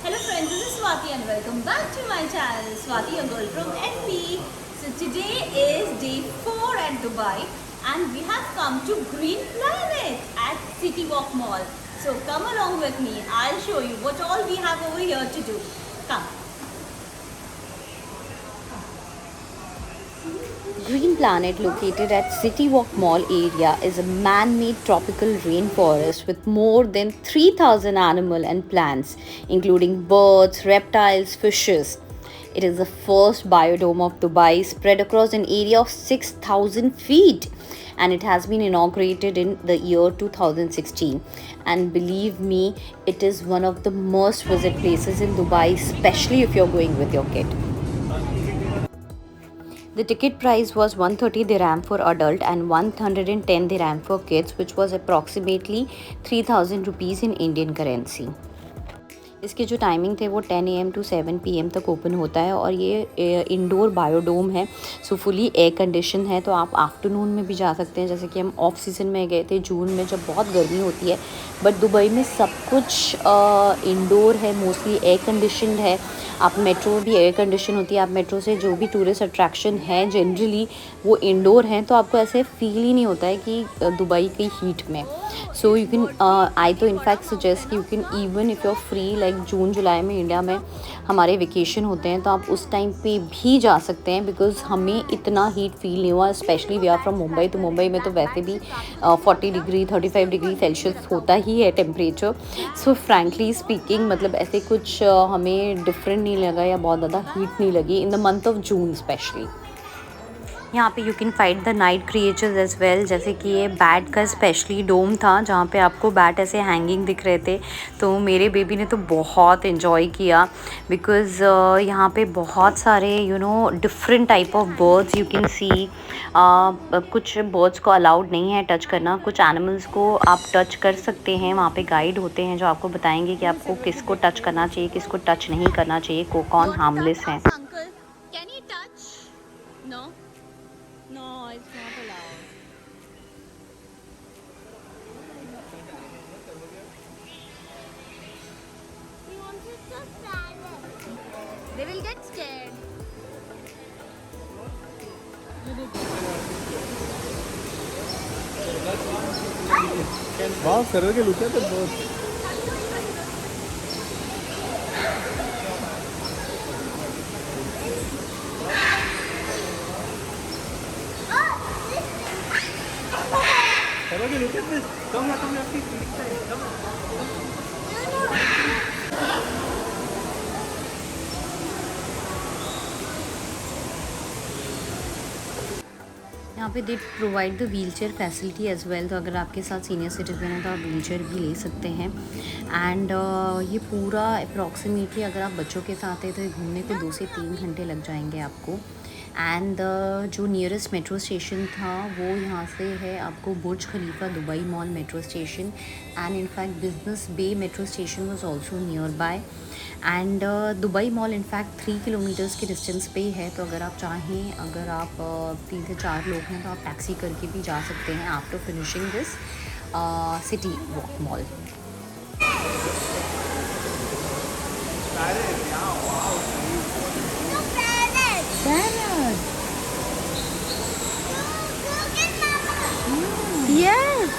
Hello friends, this is Swati and welcome back to my channel, Swati, a girl from NP. So today is day 4 at Dubai and we have come to Green Planet at City Walk Mall. So come along with me, I'll show you what all we have over here to do. Come. Green Planet, located at City Walk Mall area, is a man-made tropical rainforest with more than 3,000 animal and plants, including birds, reptiles, fishes. It is the first biodome of Dubai, spread across an area of 6,000 feet, and it has been inaugurated in the year 2016. And believe me, it is one of the most visit places in Dubai, especially if you're going with your kid. The ticket price was 130 dirham for adult and 110 dirham for kids, which was approximately 3000 rupees in Indian currency. इसके जो timing थे वो 10 AM to 7 PM तक open होता है और ये indoor बायोडोम है, सो फुली एयर कंडीशन है। तो आप आफ्टरनून में भी जा सकते हैं, जैसे कि हम ऑफ सीज़न में गए थे जून में जब बहुत गर्मी होती है। बट दुबई में सब कुछ इंडोर है, मोस्टली एयर कंडीशनड है। आप मेट्रो भी एयर कंडीशन होती है, आप मेट्रो से जो भी टूरिस्ट अट्रैक्शन है जनरली वो इंडोर हैं, तो आपको ऐसे फील ही नहीं होता है कि दुबई की हीट में। सो यू कैन आई तो इनफैक्ट सजेस्ट कि you can even if you are free like June जुलाई में इंडिया में हमारे वेकेशन होते हैं तो आप उस टाइम पे भी जा सकते हैं, बिकॉज़ हमें इतना हीट फील नहीं हुआ। Specially we are from Mumbai, तो मुंबई में तो वैसे भी 40 डिग्री 35 डिग्री सेल्सियस होता ही है टेम्परेचर। सो फ्रैंकली स्पीकिंग मतलब ऐसे कुछ हमें डिफरेंट नहीं लगा या बहुत ज़्यादा हीट नहीं लगी in the month of June specially. यहाँ पे you can fight the night creatures as well, जैसे कि ये बैट का स्पेशली डोम था जहाँ पे आपको बैट ऐसे हैंगिंग दिख रहे थे। तो मेरे बेबी ने तो बहुत इन्जॉय किया, बिकॉज़ यहाँ पे बहुत सारे different type of birds you can see. कुछ बर्ड्स को अलाउड नहीं है टच करना, कुछ एनिमल्स को आप टच कर सकते हैं। वहाँ पे गाइड होते हैं जो आपको बताएंगे कि आपको किसको टच करना चाहिए, किसको टच नहीं करना चाहिए, कौन हार्मलेस है। Uncle, can you touch? No? No, it's not allowed. He wanted to silent. They will get scared. Wow, sir, look at the boat. Sir, look at this. Come on, come on, please. Come on. यहाँ पे they provide the wheel chair facility as well, तो अगर आपके साथ senior citizen है तो आप wheel chair भी ले सकते हैं। एंड ये पूरा अप्रॉक्सीमेटली अगर आप बच्चों के साथ हैं तो घूमने को 2 से 3 घंटे लग जाएंगे आपको। एंड जो नियरेस्ट मेट्रो स्टेशन था वो यहाँ से है आपको Burj Khalifa Dubai Mall metro station, and in fact Business Bay metro station was also nearby. And Dubai Mall in fact 3 kilometres के डिस्टेंस पे ही है, तो अगर आप चाहें, अगर आप 3 से 4 लोग हैं तो आप टैक्सी करके भी जा सकते हैं after finishing this city walk mall. Yes.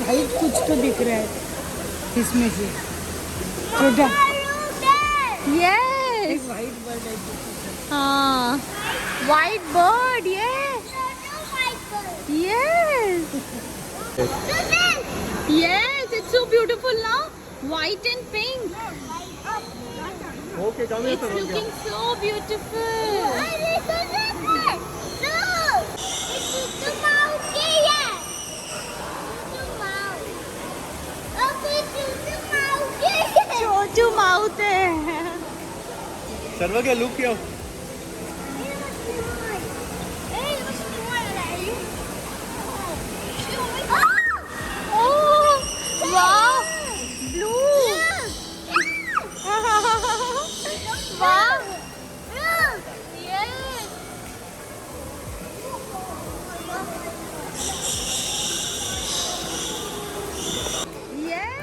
भाई कुछ तो दिख रहा है इसमें से छोटा। Yes. वाइट बर्ड है। हाँ. White bird. Yes. Yes. Yes, it's so beautiful now. White and pink. Okay, come here, It's sir. looking so beautiful. Chhotu mouth है. Sarva, क्या look किया? Oh, wow. Blue.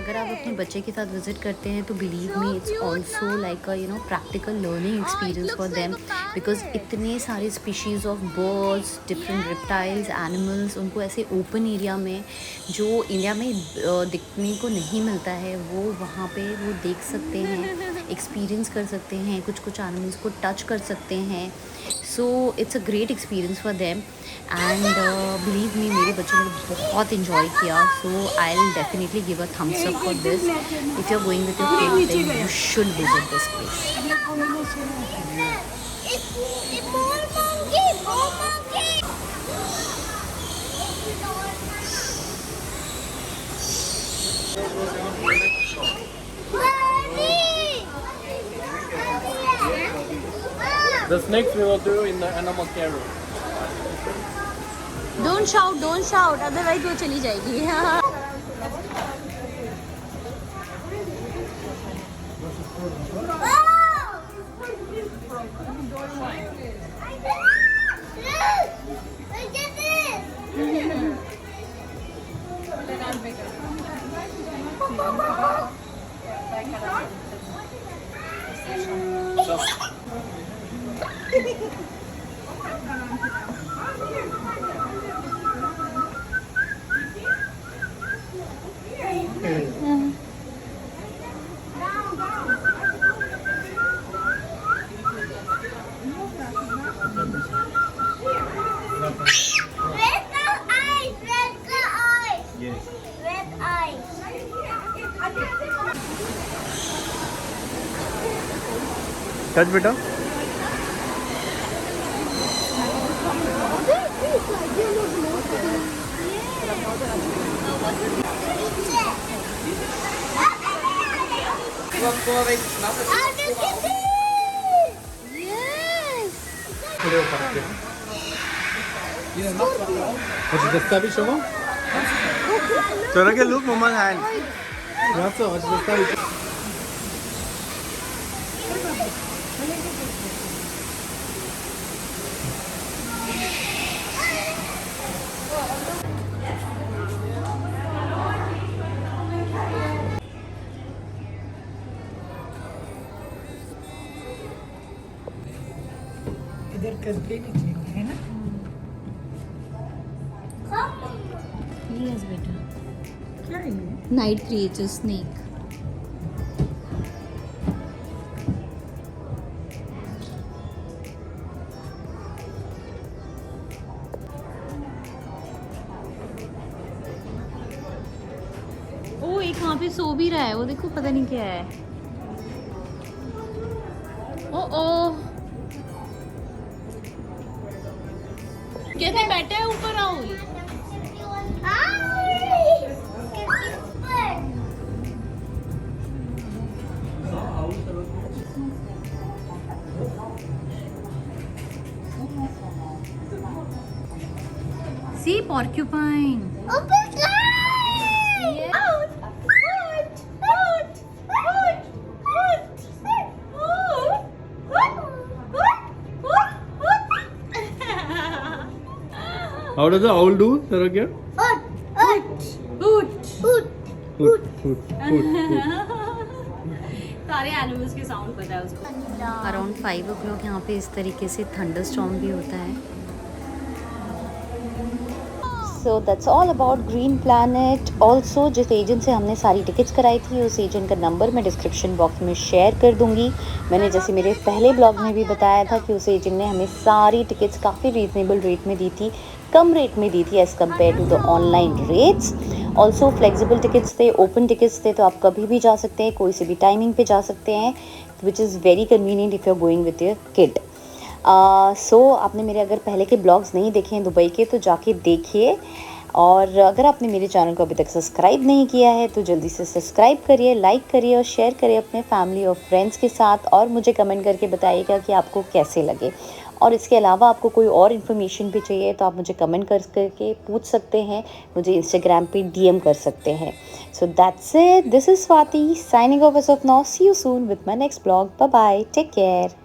अगर आप अपने बच्चे के साथ विजिट करते हैं तो believe me it's also like a practical learning experience for them, because इतने सारे species of birds, different reptiles, animals, उनको ऐसे ओपन एरिया में जो इंडिया में दिखने को नहीं मिलता है वो वहाँ पे वो देख सकते हैं, एक्सपीरियंस कर सकते हैं, कुछ कुछ एनिमल्स को टच कर सकते हैं. So it's a great experience for them and believe me मेरे बच्चों ने बहुत इन्जॉय किया. So I will definitely give a thumbs up for this. If you are going with your kids then you should visit this place. The snakes we will do in the animal care room. Don't shout, otherwise वो चली जाएगी. Touch बेटा. What is the study show? So look, Mama's hand. What's the study? इधर करके निकलेंगे है ना. Yes, बेटा. क्या है ये? Night creature snake. ओ एक वहाँ पे सो भी रहा है, वो देखो पता नहीं क्या है. ओ कैसे बैठा है ऊपर Rahul? See porcupine. Open line! Out! How does the owl do, Saragya? सारे एनिमल्स के साउंड पता है उसको. अराउंड 5 o'clock यहाँ पे इस तरीके से थंडर स्टॉर्म भी होता है. So that's all about green planet. Also जिस एजेंट से हमने सारी टिकट्स कराई थी उस एजेंट का नंबर मैं डिस्क्रिप्शन बॉक्स में शेयर कर दूंगी. मैंने जैसे मेरे पहले ब्लॉग में भी बताया था कि उस एजेंट ने हमें सारी टिकट्स काफ़ी रीजनेबल रेट में दी थी, कम रेट में दी थी as compare to the online rates. Also flexible tickets थे, ओपन टिकट्स थे, तो आप कभी भी जा सकते हैं, कोई से भी टाइमिंग पे जा सकते हैं, which is very convenient if you are going with your kid. So आपने मेरे अगर पहले के ब्लॉग्स नहीं देखे हैं दुबई के तो जाके देखिए. और अगर आपने मेरे चैनल को अभी तक सब्सक्राइब नहीं किया है तो जल्दी से सब्सक्राइब करिए, लाइक करिए और शेयर करिए अपने फैमिली और फ्रेंड्स के साथ. और मुझे कमेंट करके बताइएगा कि आपको कैसे लगे. और इसके अलावा आपको कोई और इन्फॉर्मेशन भी चाहिए तो आप मुझे कमेंट करके पूछ सकते हैं, मुझे इंस्टाग्राम पे डीएम कर सकते हैं. So that's it. This is Swati signing off as of now. See you soon with my next blog. Bye bye. Take care.